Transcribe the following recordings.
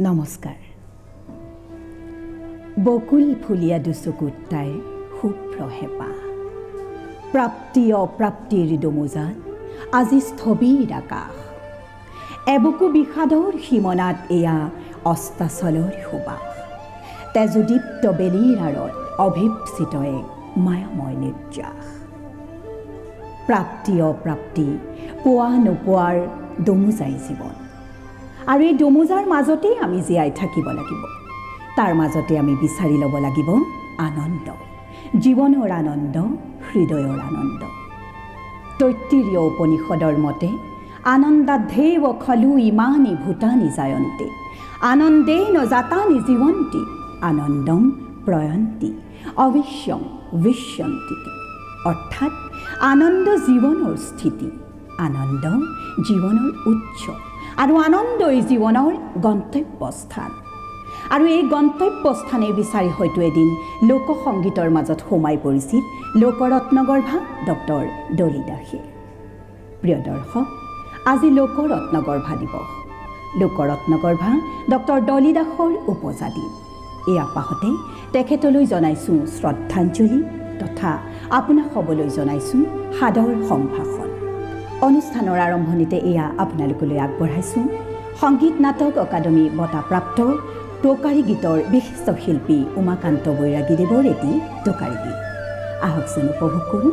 নমস্কাৰ। বকুল ফুলিয়া দুচকুত তাইৰ শুভ্ৰ হেপা, প্ৰাপ্তি অপ্ৰাপ্তিৰ দমোজাত আজি স্থবিৰ আকাশ, এবুকু বিষাদৰ সীমনাত এয়া অস্তাচলৰ সুবাস, তেজোদীপ্ত বেলিৰ আঁৰত অভিপ্সিত এক মায়াময় নিৰ্যাস। প্ৰাপ্তি অপ্ৰাপ্তি পোৱা নোপোৱাৰ দমোজাই জীৱন, আৰু এই দমোজাৰ মাজতেই আমি জীয়াই থাকিব লাগিব। তাৰ মাজতে আমি বিচাৰি ল'ব লাগিব আনন্দ, জীৱনৰ আনন্দ, হৃদয়ৰ আনন্দ। তৈত্তিৰীয় উপনিষদৰ মতে আনন্দাধেৱ খলু ইমানি ভূতানি জায়ন্তে, আনন্দেন জাতানি জীৱন্তি, আনন্দম প্ৰয়ন্তি অবিশ্যম বিশ্যন্তি। অৰ্থাৎ আনন্দ জীৱনৰ স্থিতি, আনন্দ জীৱনৰ উৎস, আৰু আনন্দই জীৱনৰ গন্তব্যস্থান। আৰু এই গন্তব্যস্থানে বিচাৰি হয়তো এদিন লোকসংগীতৰ মাজত সোমাই পৰিছিল লোকৰত্নগৰ্ভা ডক্টৰ ডলি দাসে। প্ৰিয় দৰ্শক, আজি লোকৰত্নগৰ্ভা দিৱস। লোকৰত্নগৰ্ভা ডক্টৰ ডলি দাসৰ উপজা দিন। এই আপাহতে তেখেতলৈ জনাইছোঁ শ্ৰদ্ধাঞ্জলি তথা আপোনাক সবলৈ জনাইছোঁ সাদৰ সম্ভাষণ। অনুষ্ঠানৰ আৰম্ভণিতে এয়া আপোনালোকলৈ আগবঢ়াইছোঁ সংগীত নাটক অকাডেমী বঁটাপ্ৰাপ্ত টোকাৰী গীতৰ বিশিষ্ট শিল্পী উমাকান্ত বৈৰাগীদেৱৰ এটি টোকাৰী গীত। আহকচোন উপভোগ কৰোঁ।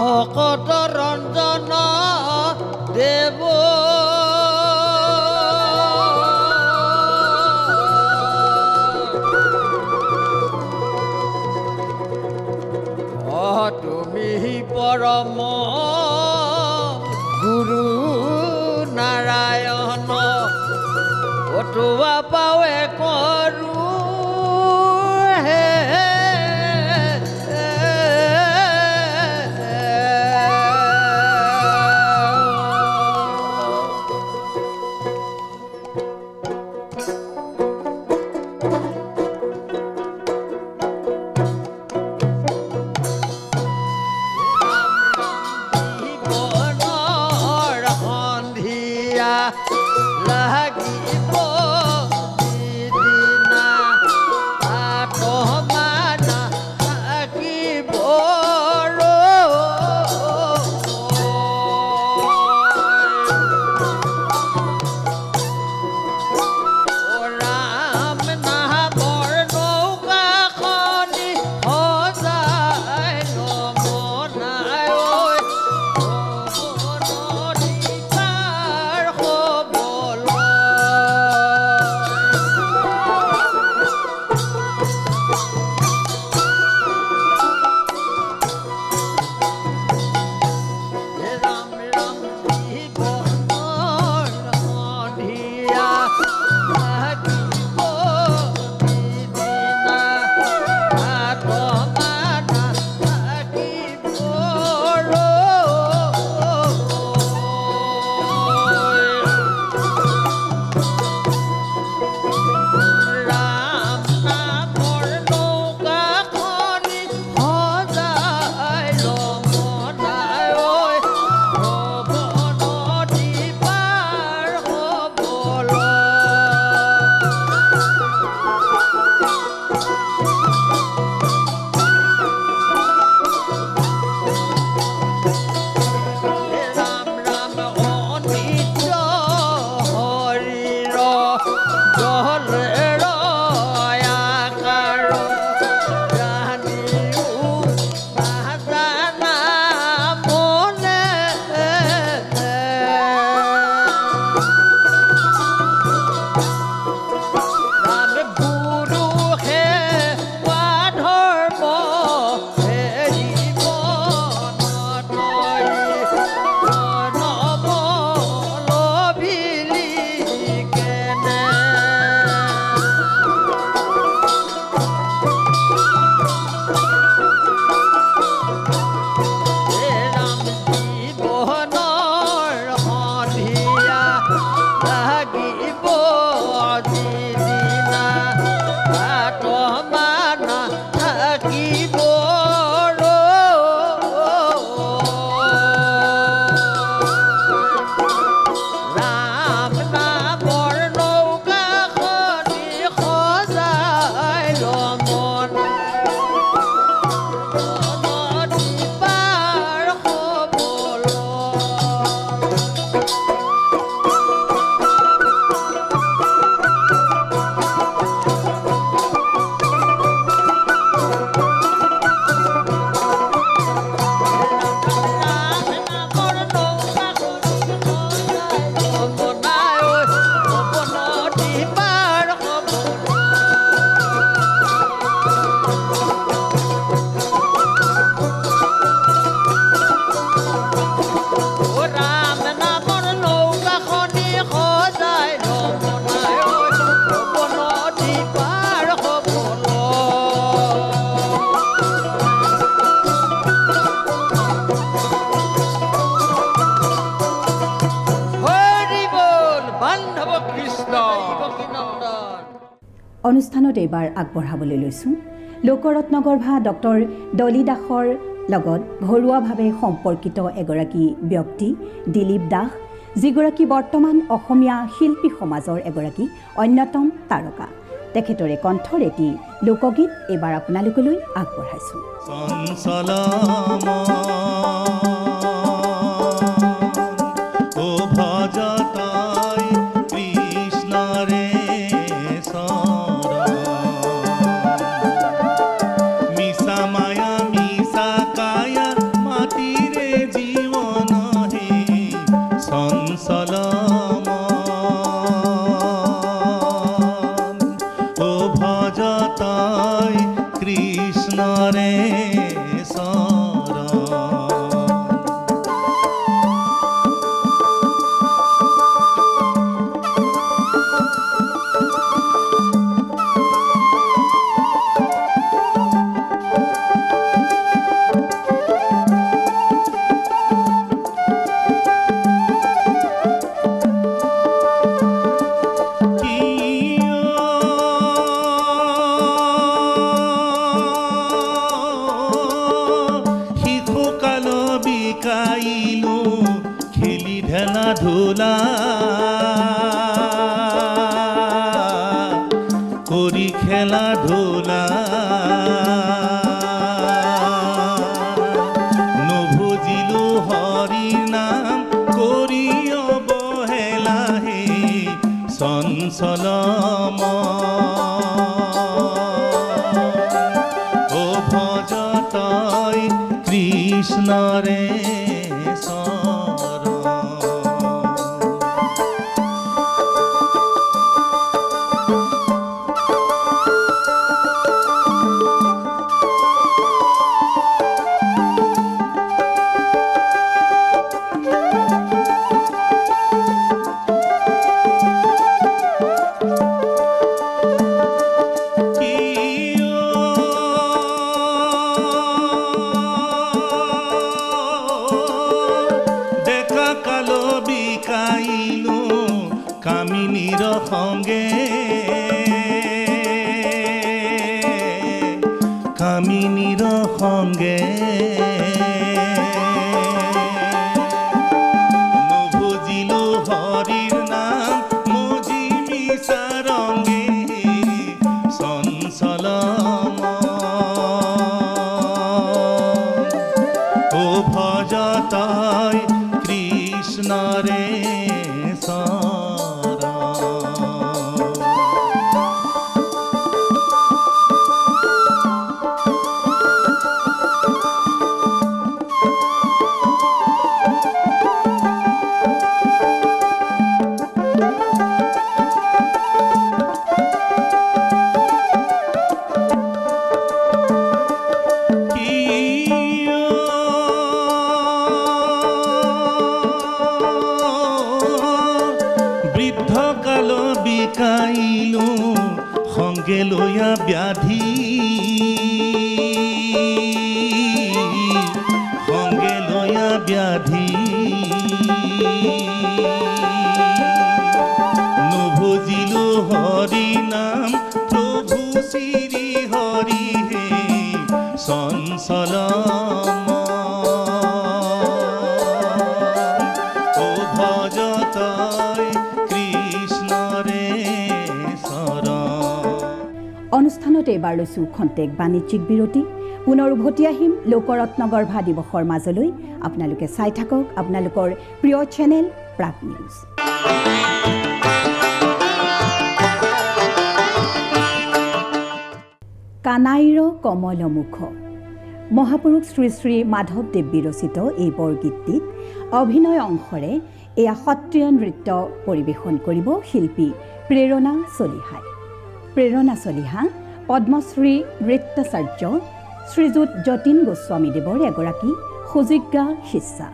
ভকত ৰঞ্জন অনুষ্ঠানত এইবাৰ আগবঢ়াবলৈ লৈছোঁ লোকৰত্নগৰ্ভা ডক্টৰ ডলি দাসৰ লগত ঘৰুৱাভাৱে সম্পৰ্কিত এগৰাকী ব্যক্তি দিলীপ দাস, যিগৰাকী বৰ্তমান অসমীয়া শিল্পী সমাজৰ এগৰাকী অন্যতম তাৰকা। তেখেতৰে কণ্ঠৰ এটি লোকগীত এইবাৰ আপোনালোকলৈ আগবঢ়াইছোঁ। এইবাৰ লৈছোঁ খন্তেক বাণিজ্যিক বিৰতি পুনৰ উভতি আহিম লোকৰত্নগৰ্ভা দিৱসৰ মাজলৈ আপোনালোকে চাই থাকক আপোনালোকৰ প্ৰিয় চেনেল প্ৰাগ নিউজ কানাইৰ কমলমুখ মহাপুৰুষ শ্ৰী শ্ৰী মাধৱদেৱ বিৰচিত এই বৰগীতটিত অভিনয় অংশৰে এয়া সত্ৰীয় নৃত্য পৰিৱেশন কৰিব শিল্পী প্ৰেৰণা চলিহাই প্ৰেৰণা চলিহা পদ্মশ্ৰী নৃত্যাচাৰ্য শ্ৰীযুত যতীন গোস্বামীদেৱৰ এগৰাকী সুযোগ্য শিষ্যা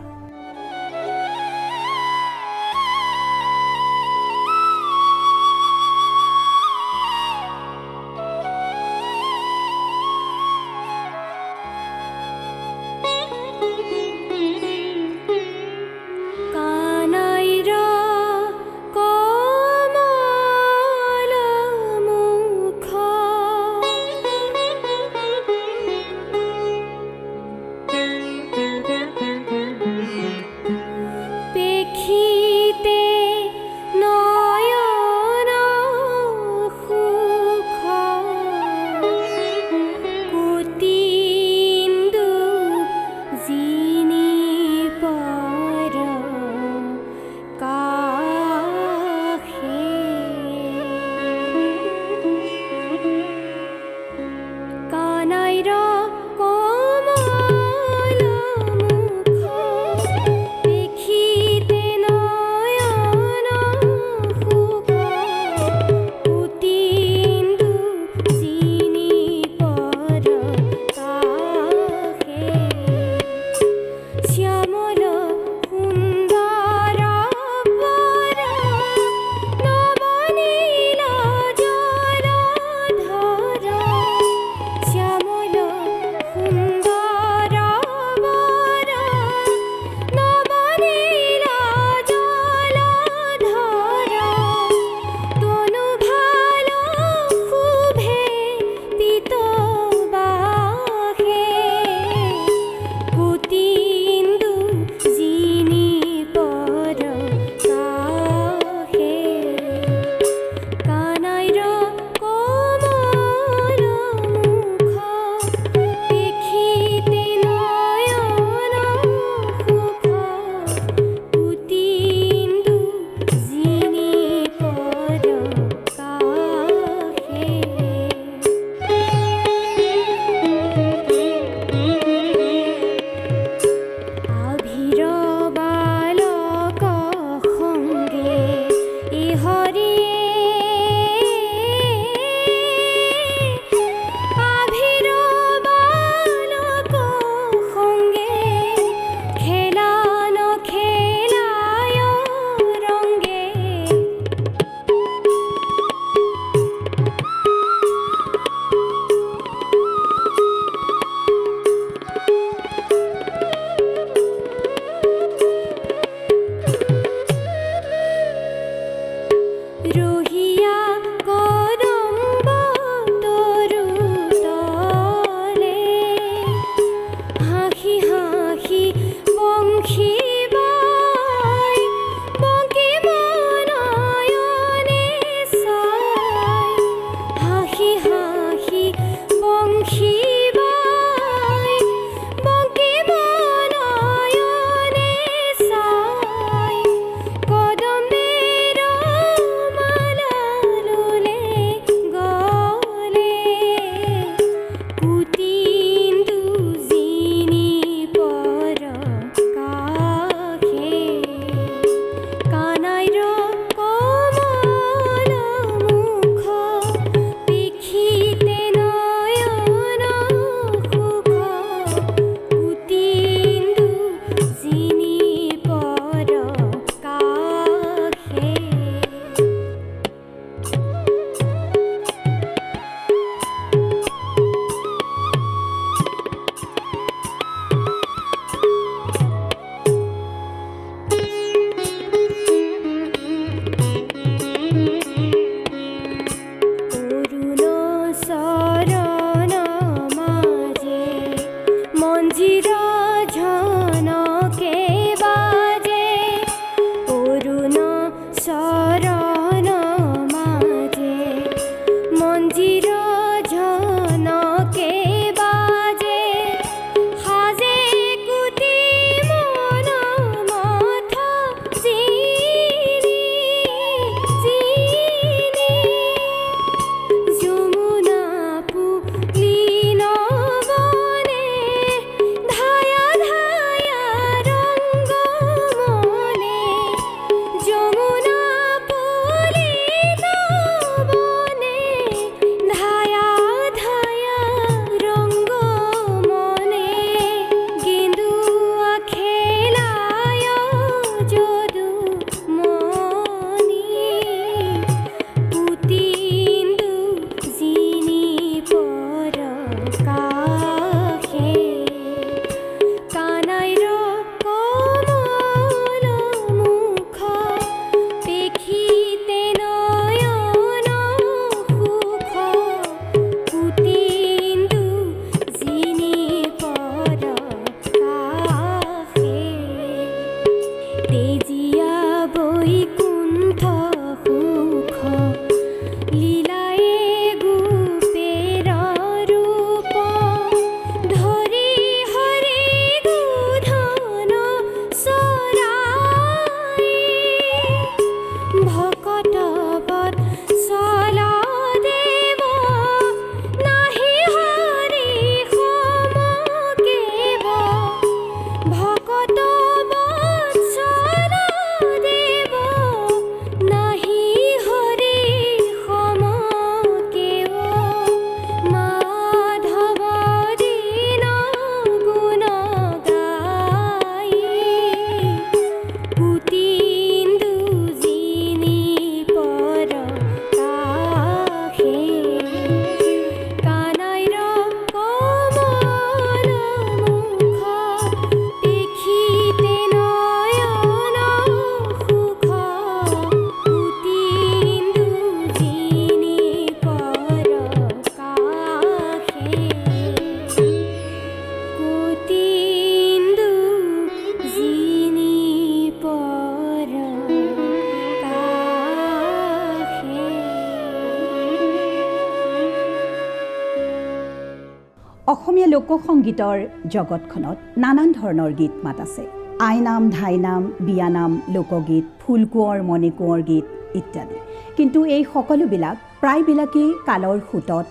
অসমীয়া লোকসংগীতৰ জগতখনত নানান ধৰণৰ গীত মাত আছে। আইনাম, ধাইনাম, বিয়ানাম, লোকগীত, ফুলকোঁৱৰ, মণিকোঁৱৰ গীত ইত্যাদি। কিন্তু এই সকলোবিলাক প্ৰায়বিলাকেই কালৰ সোঁতত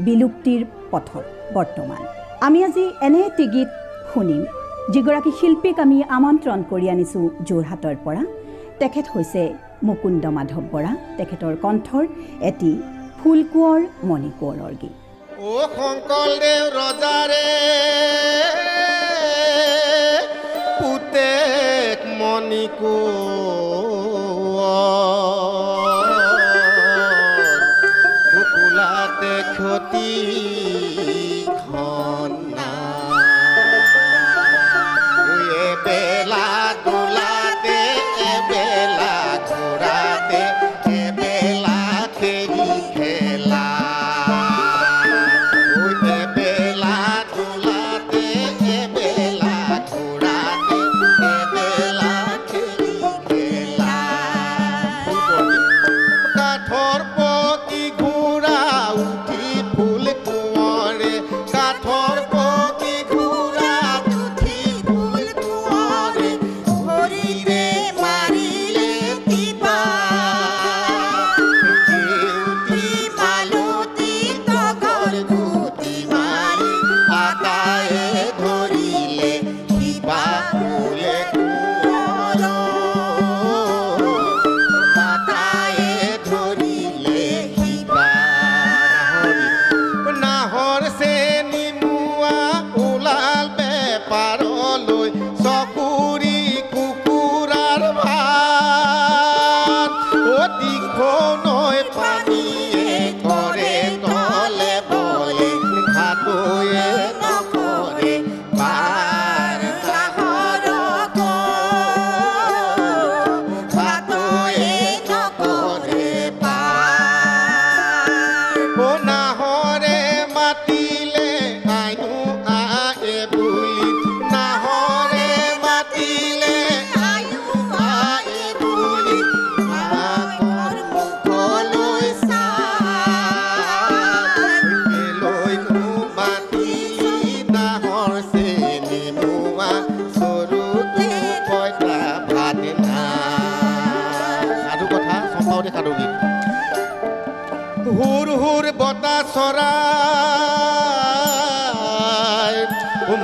বিলুপ্তিৰ পথত বৰ্তমান। আমি আজি এনে এটি গীত শুনিম যিগৰাকী শিল্পীক আমি আমন্ত্ৰণ কৰি আনিছোঁ যোৰহাটৰ পৰা। তেখেত হৈছে মুকুন্দ মাধৱ বৰা। তেখেতৰ কণ্ঠৰ এটি ফুলকোঁৱৰ, মণিকোঁৱৰৰ গীত। ও শংকৰদেৱ ৰজাৰে পুতেক মণিকোঁৱৰ কুকুলাতে ক্ষতি খনা এবেলা দোলাতে এবেলা ঘোৰাতে এবেলা খেলি খেলা হুৰ হুৰ বতাহ চৰাই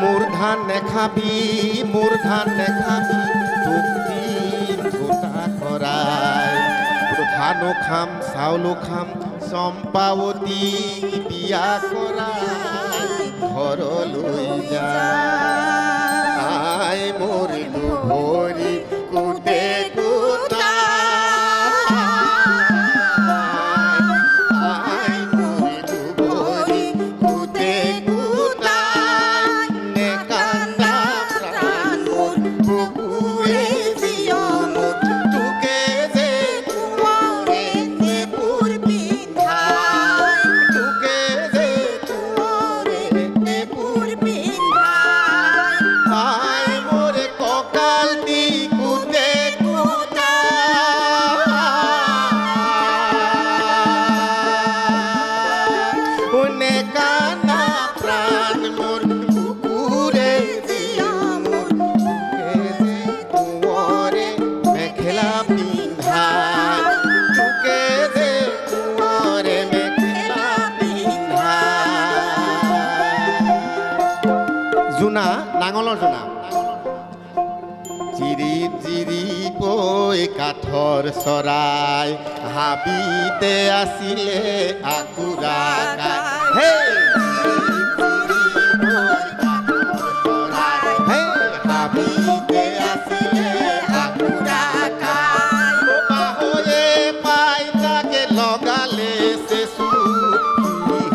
মোৰ ধান নেখাবি তোক দিম গোটা কৰাই ধানো খাম চাউলো খাম চম্পাৱতী বিয়া কৰাই ঘৰলৈ যায় মোৰ ভৰি কুটে কুটা নাঙলৰ জোনা চিৰি চিৰি কৈ কাঠৰ চৰাই হাবিতে আছিলে আকুৰা হাবিতে আছিলে আকুৰা পাহয়ে পাই তাকে লগালে চেচু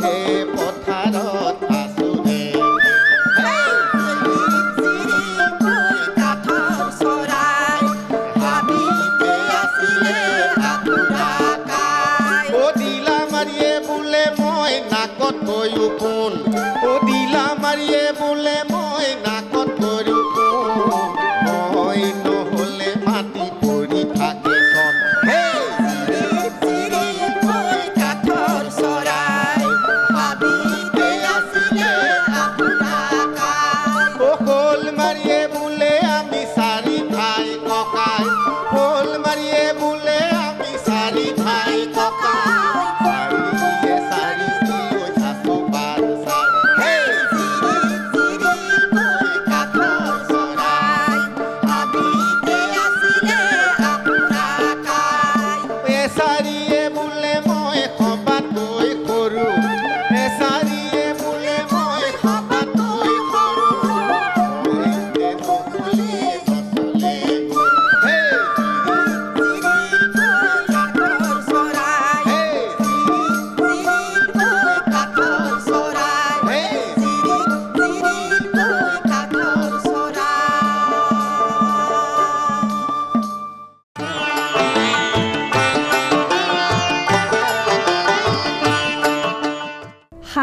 হে পথাৰত কোন ও দিলা মাৰিয়ে বোলে মই নাকত কৰো মই নহলে মাটি পৰি থাকে চন হে কাঠৰ চৰাই হাবিতে আছিলে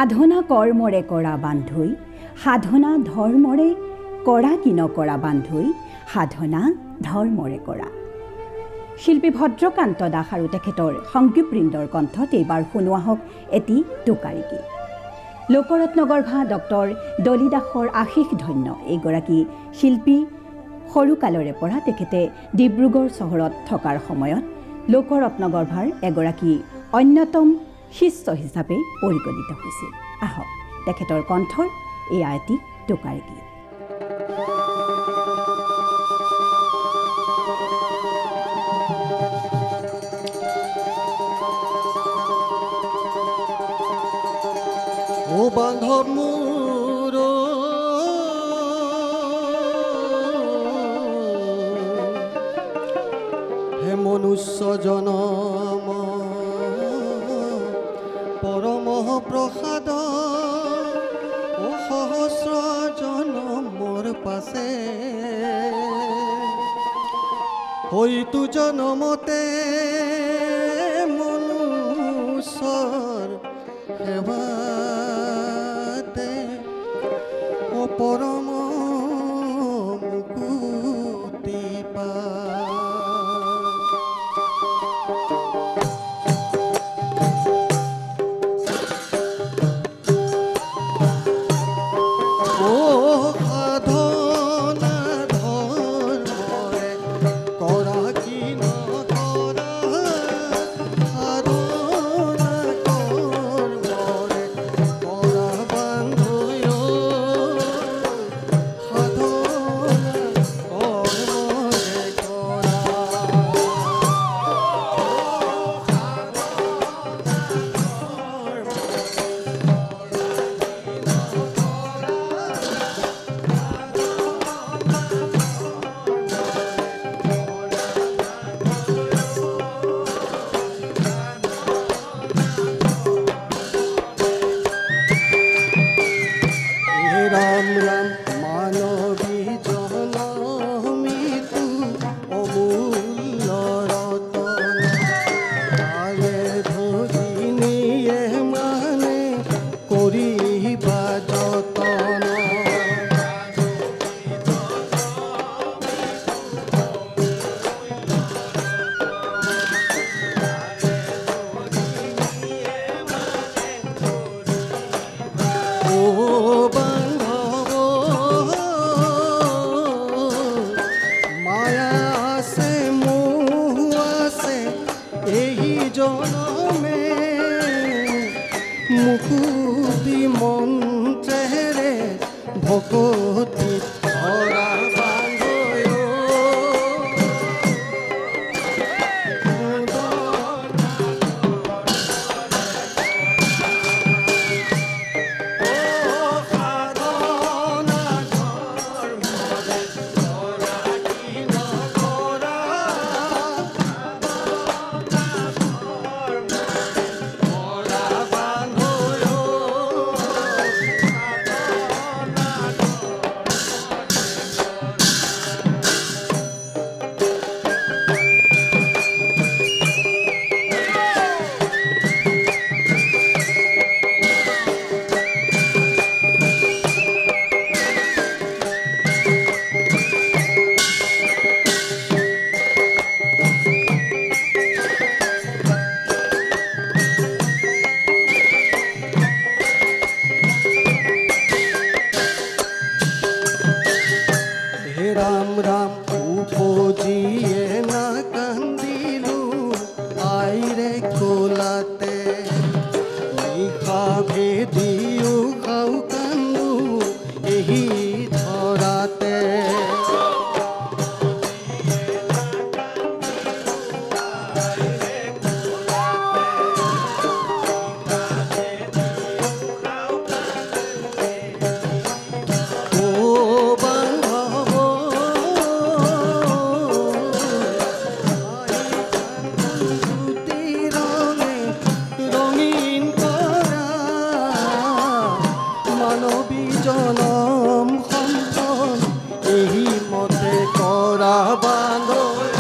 সাধনা কৰ্মৰে কৰা বান্ধৈ সাধনা ধৰ্মৰে কৰা কি নকৰা বান্ধৈ সাধনা ধৰ্মৰে কৰা। শিল্পী ভদ্ৰকান্ত দাস আৰু তেখেতৰ সংগীতবৃন্দৰ কণ্ঠত এইবাৰ শুনোৱা হওক এটি টোকাৰী গীত। লোকৰত্নগৰ্ভা ডক্টৰ ডলি দাসৰ আশীষ ধন্য এইগৰাকী শিল্পী সৰুকালৰে পৰা তেখেতে ডিব্ৰুগড় চহৰত থকাৰ সময়ত লোকৰত্নগৰ্ভাৰ এগৰাকী অন্যতম শিষ্য হিচাপে পৰিগণিত হৈছিল। আহক তেখেতৰ কণ্ঠৰ এয়া এটি টোকাৰী গীত। ও বান্ধৱ মোৰ হে মনুষ্য জনম পৰম প্ৰসাদ ও সহস্ৰ জনমৰ পাছে হয়তো জনমতে মনুষ্যৰ সেৱাতে ও পৰম মুকুতি পা মুকুতি মন্ত্ৰেৰে ভকতি ধৰা বান্ধৈ রাম রাম উপজিয়ে না কান্দিলু আইরে কোলাতে নিশা ভেদিও খাও কান্দু এহি ধরাতে জনম সম্পন এই মতে কৰা বান্ধৈ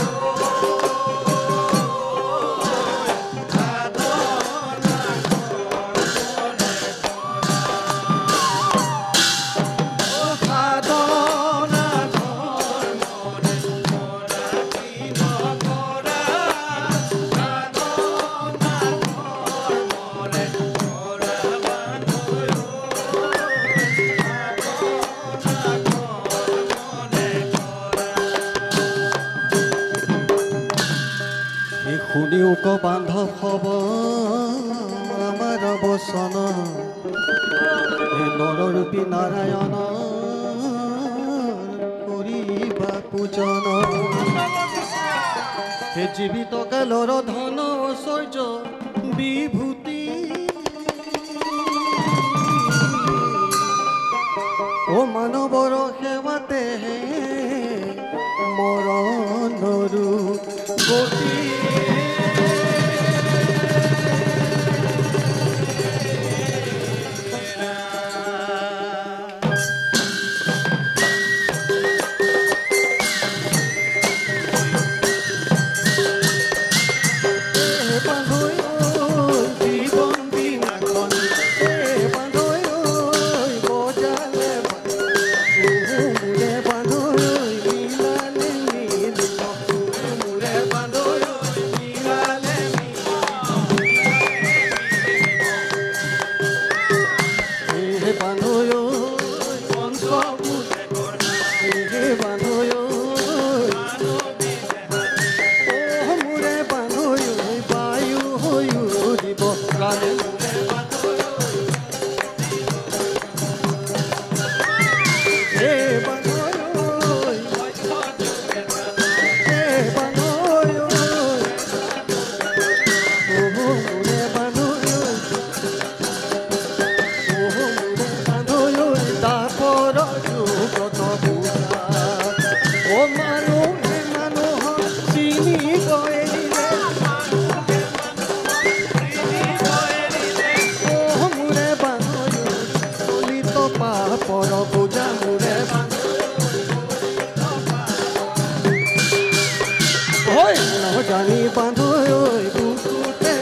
মোক বান্ধৱ হব আমাৰ বচন নৰৰূপী নাৰায়ণ কৰিবা পূজন হে জীৱিত কালৰ ধন ঐশ্বৰ্য বিভূতি ও মানৱৰ সেৱাতে মৰণৰো গতি জানি বান্ধো বুকুতে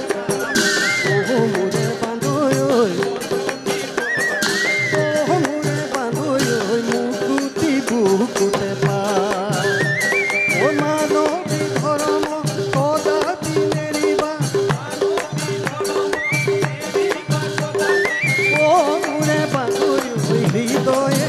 ও মোরে বান্ধো মোরে বান্ধো মুকুতি বুকুতে পা ও মানবী ধর্ম কদাপি নেরিবা ও মোরে বান্ধো হৃদয়ে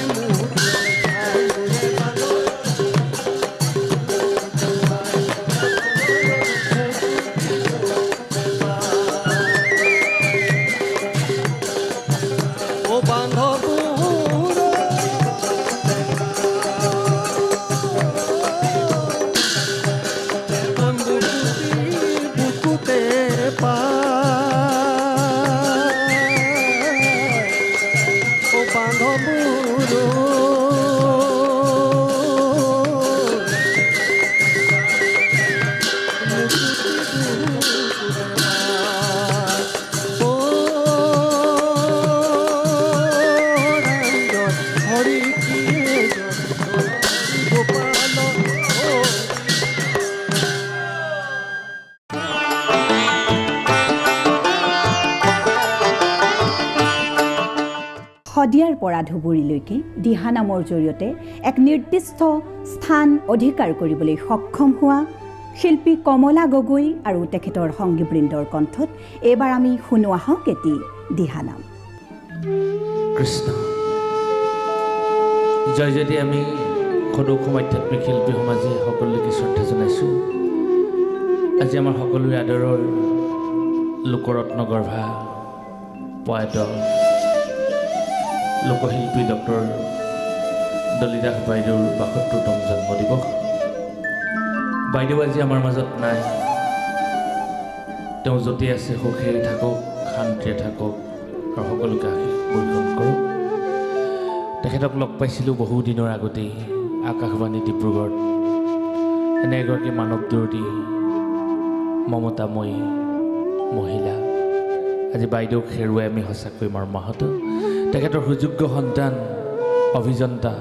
শদিয়াৰ পৰা ধুবুৰীলৈকে দিহানামৰ জৰিয়তে এক নিৰ্দিষ্ট স্থান অধিকাৰ কৰিবলৈ সক্ষম হোৱা শিল্পী কমলা গগৈ আৰু তেখেতৰ সংগীবৃন্দৰ কণ্ঠত এইবাৰ আমি শুনো আহক এটি দিহানাম। কৃষ্ণ জয় যদি আমি সদৌ আধ্যাত্মিক শিল্পী সমাজে সকলোকে শ্ৰদ্ধা জনাইছোঁ। আজি আমাৰ সকলোৰে আদৰৰ লোকৰত্নগৰ্ভা পয়েট লোকশিল্পী ডক্টৰ ডলি দাস বাইদেউৰ ৭২তম জন্মদিৱস। বাইদেউ আজি আমাৰ মাজত নাই, তেওঁ য'তেই আছে সুখেৰে থাকক, শান্তিৰে থাকক আৰু সকলোকে আশীষ বৰ্ষণ কৰক। তেখেতক লগ পাইছিলোঁ বহুদিনৰ আগতেই আকাশবাণী ডিব্ৰুগড়ত। এনে এগৰাকী মানৱদৰ্দী মমতাময়ী মহিলা আজি বাইদেউক হেৰুৱাই আমি সঁচাকৈ মৰ্মাহত। তেখেতৰ সুযোগ্য সন্তান অভিযন্তা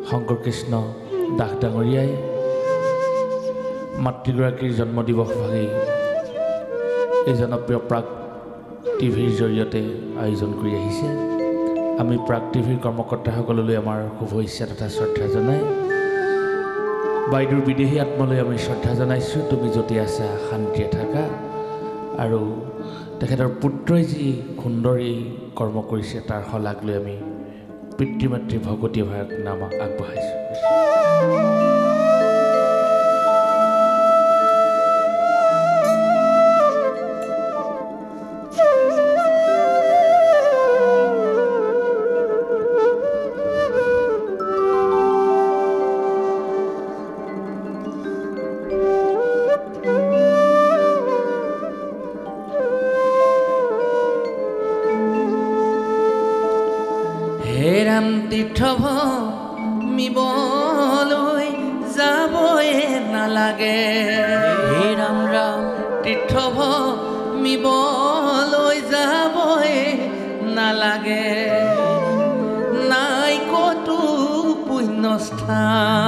শংকৰ কৃষ্ণ দাস ডাঙৰীয়াই মাতৃগৰাকীৰ জন্মদিৱস ভাগি এই জনপ্ৰিয় প্ৰাগ টিভিৰ জৰিয়তে আয়োজন কৰি আহিছে। আমি প্ৰাগ টিভিৰ কৰ্মকৰ্তাসকললৈ আমাৰ শুভ ইচ্ছা তথা শ্ৰদ্ধা জনাই বাইদেউৰ বিদেহী আত্মালৈ আমি শ্ৰদ্ধা জনাইছোঁ। তুমি য'তে আছা শান্তিৰে থাকা। আৰু তেখেতৰ পুত্ৰই যি সুন্দৰ এই কৰ্ম কৰিছে তাৰ শলাগ লৈ আমি পিতৃ মাতৃ ভগৱতী ভায়ক নাম আগবঢ়াইছোঁ। হে ৰাম তীৰ্থভূমিবলৈ যাবয়ে নালাগে হে ৰাম ৰাম তীৰ্থভূমিলৈ যাবয়ে নালাগে নাই কতো পুণ্যস্থান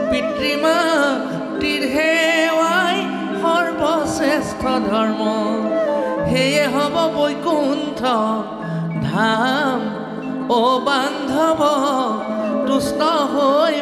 পিতৃ মাতৃৰ সেৱাই সৰ্বশ্ৰেষ্ঠ ধৰ্ম সেয়ে হ'ব বৈকুণ্ঠ ধাম ও বান্ধৱ তুষ্ট হৈ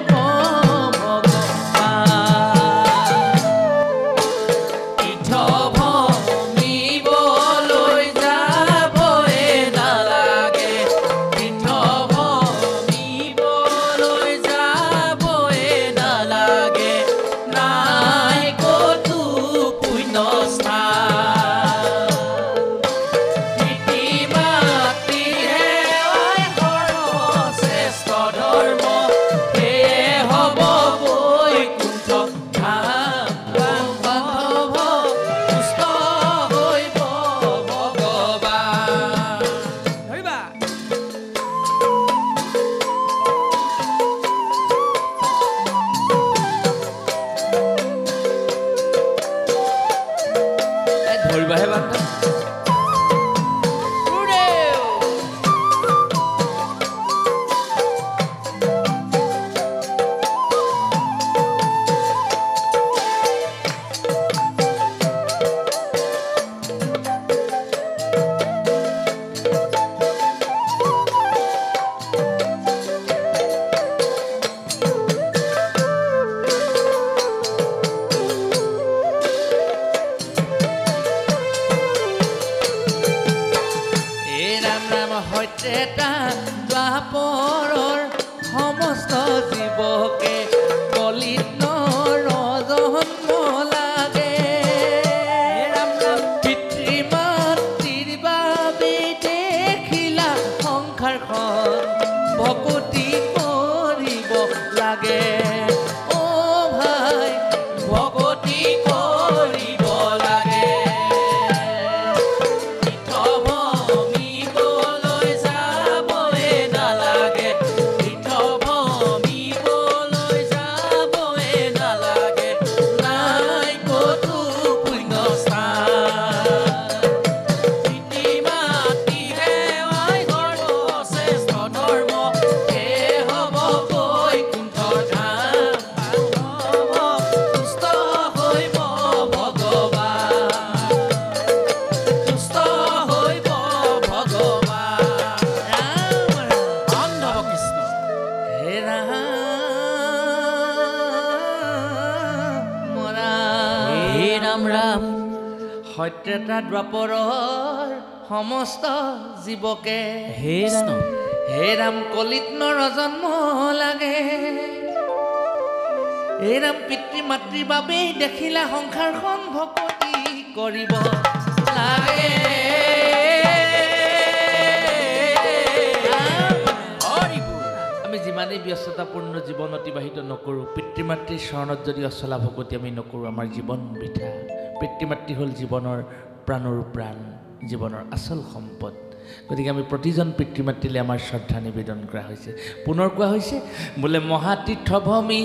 সত্যতা দ্বাপৰৰ সমস্ত জীৱকে হে ৰাম কলিত নৰ জন্ম লাগে হে ৰাম পিতৃ মাতৃৰ বাবেই দেখিলা সংসাৰখন ভকতি কৰিব লাগে আমি যিমানেই ব্যস্ততাপূৰ্ণ জীৱন অতিবাহিত নকৰোঁ পিতৃ মাতৃৰ চৰণত যদি অচলা ভকতি আমি নকৰোঁ আমাৰ জীৱন বৃথা পিতৃ মাতৃ হ'ল জীৱনৰ প্ৰাণৰ প্ৰাণ জীৱনৰ আচল সম্পদ গতিকে আমি প্ৰতিজন পিতৃ মাতৃলৈ আমাৰ শ্ৰদ্ধা নিবেদন কৰা হৈছে পুনৰ কোৱা হৈছে বোলে মহাতীৰ্থভূমি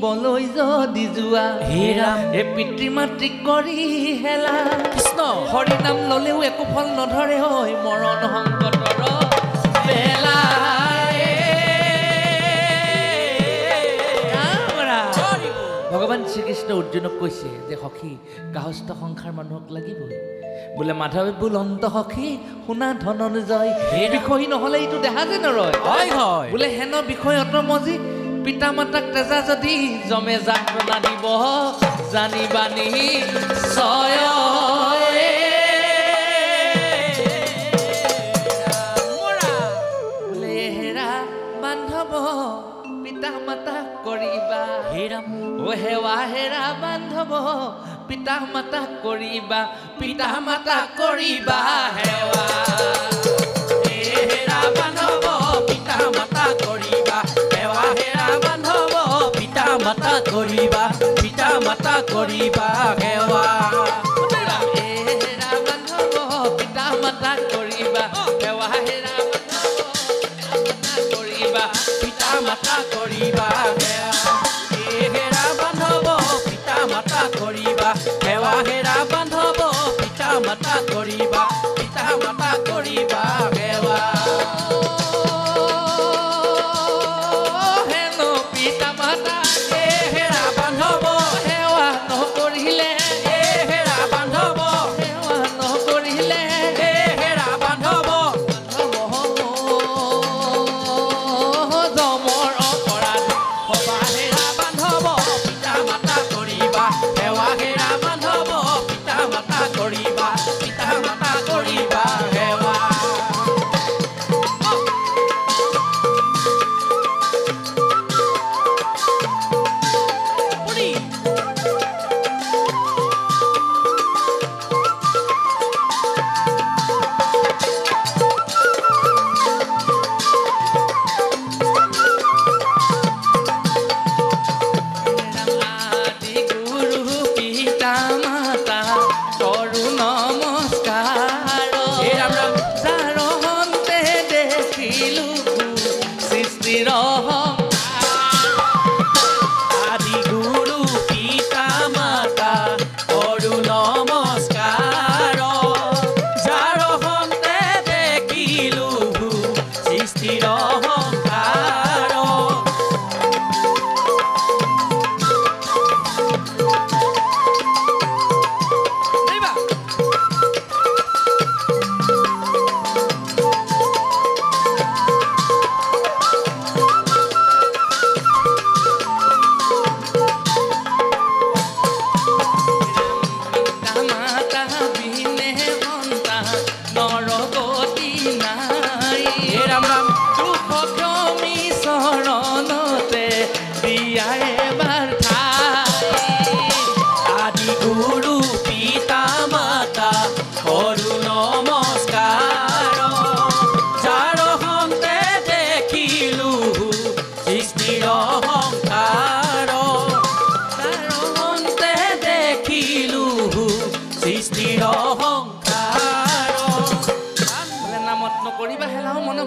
বলৈ যদি যোৱা হে ৰাম হে পিতৃ মাতৃক কৰি হেলা কৃষ্ণ হৰি নাম ল'লেও একো ফল নধৰে হয় মৰণ সংকটৰ বেলা ভগৱান শ্ৰীকৃষ্ণ অৰ্জুনক কৈছে যে সখী গাহস্থ সংসাৰ মানুহক লাগিবই বোলে মাধৱে বোল অন্ত সখী শুনা ধনঞ্জয় বিষয়ী নহ'লে এইটো দেখা যে নৰয় বোলে হেন বিষয়ত মজি পিতা মাতাক তেজা যদি জমে যাত্ৰা দিব জানিবা নিশ্চয় বোলে হেৰা বান্ধৱ পিতা মাতা কৰিবা হেৰাম ও হেৱা হেৰা বান্ধৱ পিতা মাতা কৰিবা হেৱা হেৰা বান্ধৱ পিতা মাতা কৰিবা হেৱা হেৰা বান্ধৱ পিতা মাতা কৰিবা হেৱা হেৰা বান্ধৱ পিতা মাতা কৰিবা হেৱা হেৰা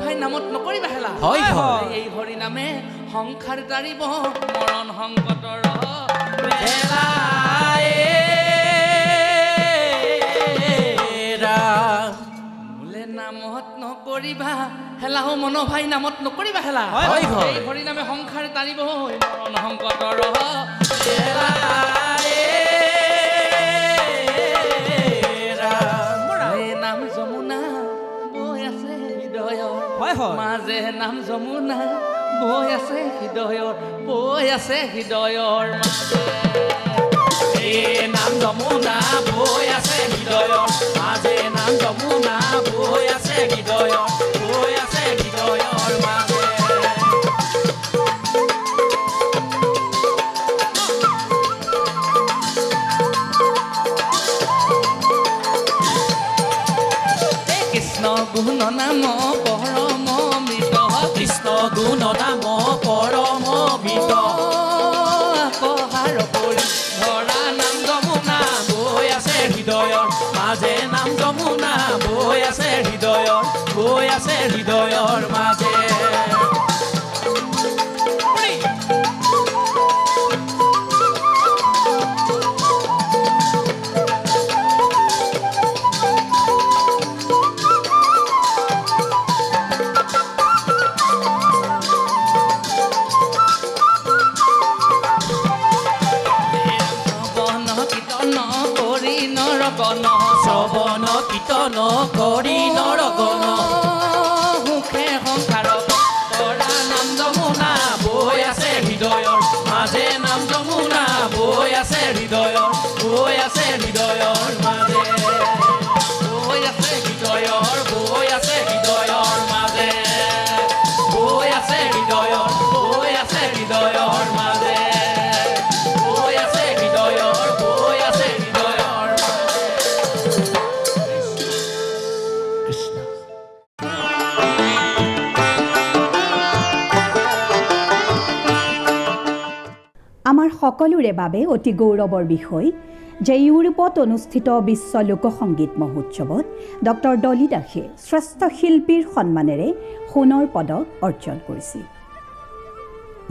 ভাই নামত নকৰিবা হেলা হয় হয় এই হৰি নামে সংসাৰ তাৰিব মৰণ সংকটৰ বেলাই মোলে নামত নকৰিবা হেলাও মন ভাই নামত নকৰিবা হেলা হয় হয় এই হৰি নামে সংসাৰ তাৰিব মৰণ সংকটৰ বেলাই নাম যমুনা বৈ আছে হৃদয়ৰ মাজে নাম যমুনা বৈ আছে হৃদয়ৰ মাজে এই নাম যমুনা বৈ আছে হৃদয়ৰ মাজে নাম যমুনা বৈ আছে হৃদয়ৰ মাজে গুণ নাম পৰম মৃত কৃষ্ণ গুণ নাম পৰম মৃত পহাৰ পৰি ধৰা নাম যমুনা বৈ আছে হৃদয়ৰ মাজে নাম যমুনা বৈ আছে হৃদয়ৰ মাজে শ্ৰৱণ কীৰ্তন কৰি নৰগণ সুখে সংসাৰত কৰা নাম যমুনা বৈ আছে হৃদয়ৰ মাজে নাম যমুনা বৈ আছে হৃদয়ৰ মাজে বৈ আছে হৃদয়ৰ মাজে বৈ আছে হৃদয়ৰ মাজে বৈ আছে হৃদয়ৰ আমাৰ সকলোৰে বাবে অতি গৌৰৱৰ বিষয় যে ইউৰোপত অনুষ্ঠিত বিশ্ব লোকসংগীত মহোৎসৱত ডক্টৰ ডলি দাসে শ্ৰেষ্ঠ শিল্পীৰ সন্মানেৰে সোণৰ পদক অৰ্জন কৰিছিল।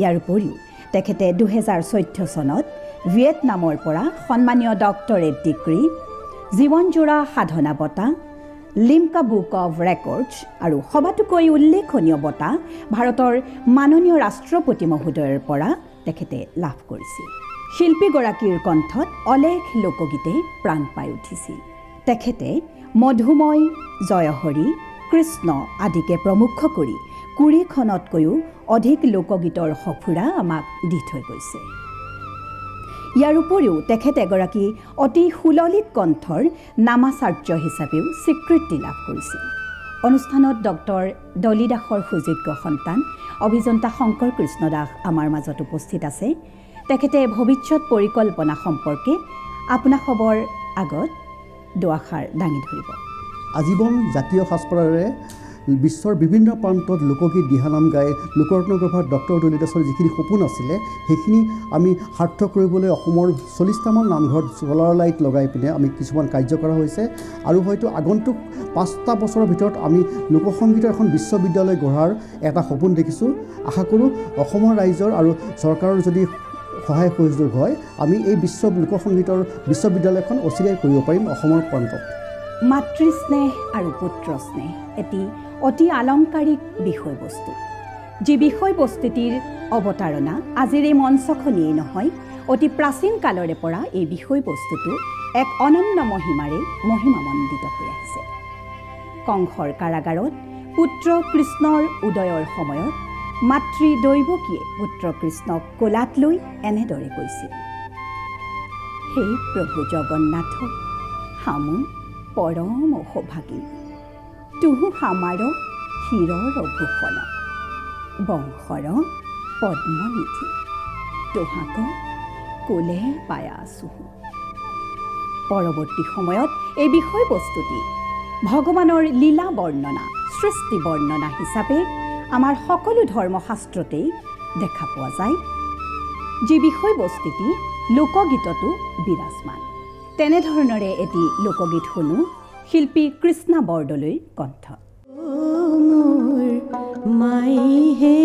ইয়াৰ উপৰিও তেখেতে 2014 চনত ভিয়েটনামৰ পৰা সন্মানীয় ডক্টৰেট ডিগ্ৰী, জীৱনজোৰা সাধনা বঁটা, লিমকা বুক অৱ ৰেকৰ্ডছ আৰু সবাতোকৈ উল্লেখনীয় বঁটা ভাৰতৰ মাননীয় ৰাষ্ট্ৰপতি মহোদয়ৰ পৰা তেখেতে লাভ কৰিছিল। শিল্পীগৰাকীৰ কণ্ঠত অলেখ লোকগীতে প্ৰাণ পাই উঠিছিল। তেখেতে মধুময়, জয়হৰি, কৃষ্ণ আদিকে প্ৰমুখ কৰি 20খনতকৈও অধিক লোকগীতৰ সফুৰা আমাক দি থৈ গৈছে। ইয়াৰ উপৰিও তেখেত এগৰাকী অতি সুললিত কণ্ঠৰ নামাচাৰ্য হিচাপেও স্বীকৃতি লাভ কৰিছিল। অনুষ্ঠানত ডক্টৰ ডলি দাসৰ সুযোগ্য সন্তান অভিযন্তা শংকৰ কৃষ্ণ দাস আমাৰ মাজত উপস্থিত আছে। তেখেতে ভৱিষ্যত পৰিকল্পনা সম্পৰ্কে আপোনাসৱৰ আগত দুআষাৰ দাঙি ধৰিব। আজীৱন জাতীয় সাজপাৰেৰে বিশ্বৰ বিভিন্ন প্ৰান্তত লোকগীত দিহানাম গাই লোকৰত্নগৰ্ভাৰ ডক্টৰ ডলি দাসৰ যিখিনি সপোন আছিলে সেইখিনি আমি সাৰ্থক কৰিবলৈ অসমৰ 40টামান নামঘৰত ছ'লাৰ লাইট লগাই পিনে আমি কিছুমান কাৰ্য কৰা হৈছে আৰু হয়তো আগন্তুক 5টা বছৰৰ ভিতৰত আমি লোকসংগীতৰ এখন বিশ্ববিদ্যালয় গঢ়াৰ এটা সপোন দেখিছোঁ। আশা কৰোঁ অসমৰ ৰাইজৰ আৰু চৰকাৰৰ যদি সহায় সহযোগ হয় আমি এই লোকসংগীতৰ বিশ্ববিদ্যালয়খন অচিৰেই কৰিব পাৰিম অসমৰ প্ৰান্তত। মাতৃস্নেহ আৰু পুত্ৰ স্নেহ এটি অতি আলংকাৰিক বিষয়বস্তু, যি বিষয়বস্তুটিৰ অৱতাৰণা আজিৰ এই মঞ্চখনেই নহয়, অতি প্ৰাচীন কালৰে পৰা এই বিষয়বস্তুটো এক অনন্য মহিমাৰে মহিমামণ্ডিত হৈ আহিছে। কংসৰ কাৰাগাৰত পুত্ৰ কৃষ্ণৰ উদয়ৰ সময়ত মাতৃ দৈৱকীয়ে পুত্ৰ কৃষ্ণক কোলাত লৈ এনেদৰে কৈছিল, হে প্ৰভু জগন্নাথ, হামু পৰম সৌভাগী, তুহু হামাৰ শিৰৰ ভূষণ, বংশৰ পদ্মনিধি, তোহাক কোলে পাই আছোঁ। পৰৱৰ্তী সময়ত এই বিষয়বস্তুটি ভগৱানৰ লীলা বৰ্ণনা, সৃষ্টি বৰ্ণনা হিচাপে আমাৰ সকলো ধৰ্মশাস্ত্ৰতেই দেখা পোৱা যায়, যি বিষয়বস্তুটি লোকগীততো বিৰাজমান। তেনেধৰণৰে এটি লোকগীত শুনো শিল্পী কৃষ্ণা বৰদলৈৰ কণ্ঠ। মাই হে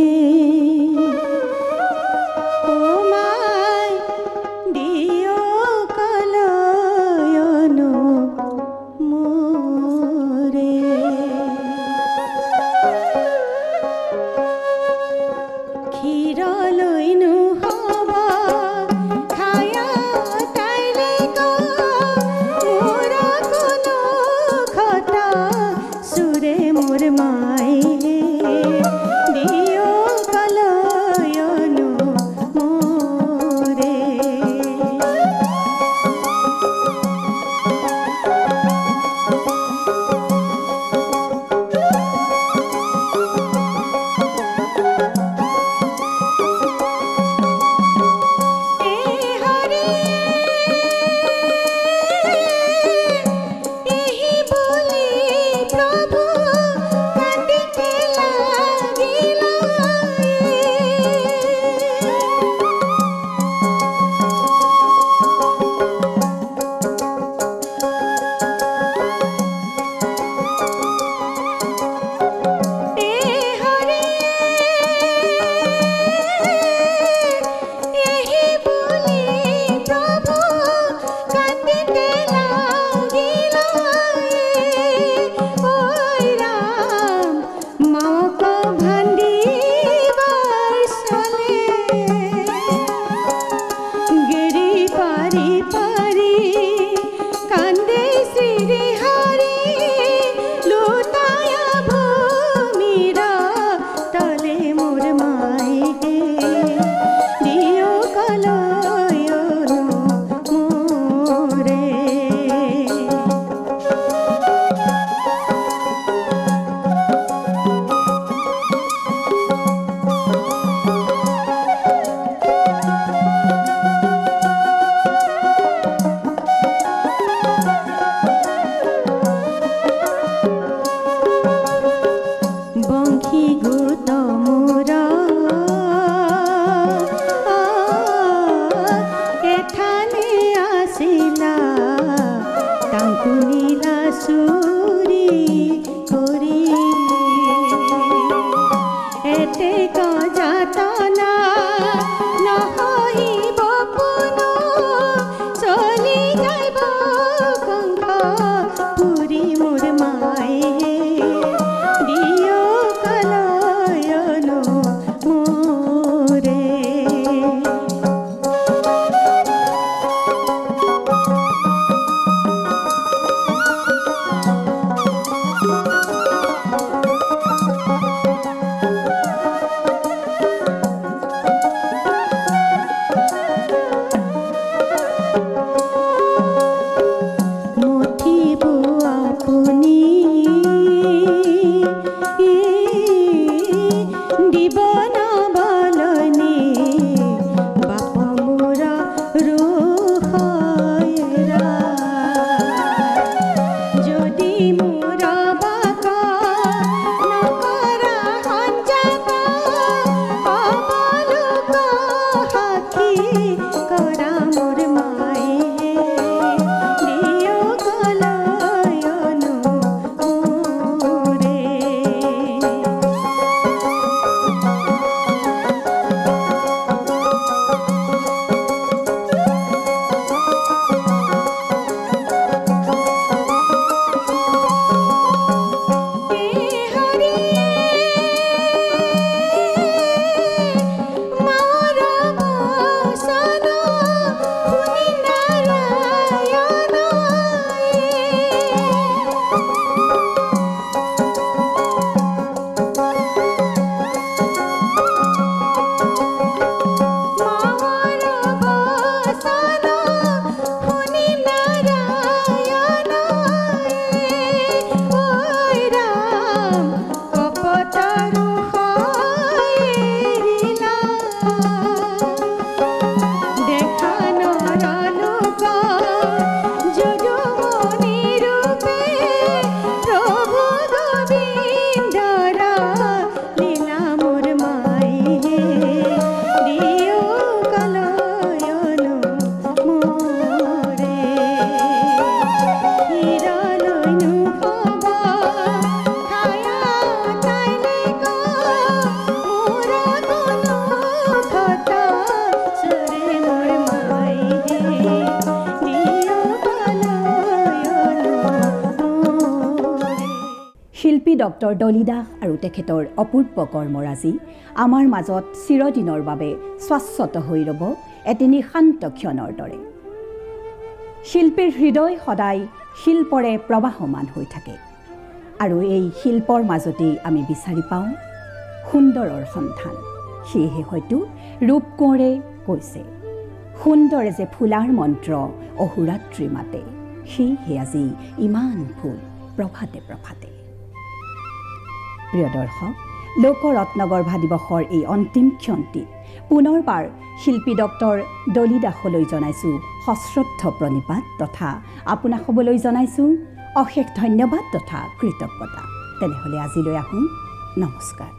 ও মাই দিও কলয়ন মোরে ক্ষীর লইনু হব খায়া তাইলে গো মোর কোনো খটা সুরে মোর মাই দিও কলয়ন মোরে ডক্টৰ ডলি দাস আৰু তেখেতৰ অপূৰ্ব কৰ্মৰাজি আমাৰ মাজত চিৰদিনৰ বাবে শাশ্বত হৈ ৰ'ব এটি নিশান্ত ক্ষণৰ দৰে। শিল্পীৰ হৃদয় সদায় শিল্পৰে প্ৰবাহমান হৈ থাকে আৰু এই শিল্পৰ মাজতেই আমি বিচাৰি পাওঁ সুন্দৰৰ সন্ধান। সেয়েহে হয়তো ৰূপ কোঁৱৰে কৈছে, সুন্দৰে যে ফুলাৰ মন্ত্ৰ অহোৰাত্ৰি মাতে, সেয়েহে আজি ইমান ফুল প্ৰভাতে প্ৰভাতে। প্ৰিয় দৰ্শক, লোকৰত্নগৰ্ভা দিৱসৰ এই অন্তিম ক্ষণটিত পুনৰবাৰ শিল্পী ডক্টৰ ডলি দাসলৈ জনাইছোঁ সশ্ৰদ্ধ প্ৰণিপাত তথা আপোনাক সবলৈ জনাইছোঁ অশেষ ধন্যবাদ তথা কৃতজ্ঞতা। তেনেহ'লে আজিলৈ আহোঁ, নমস্কাৰ।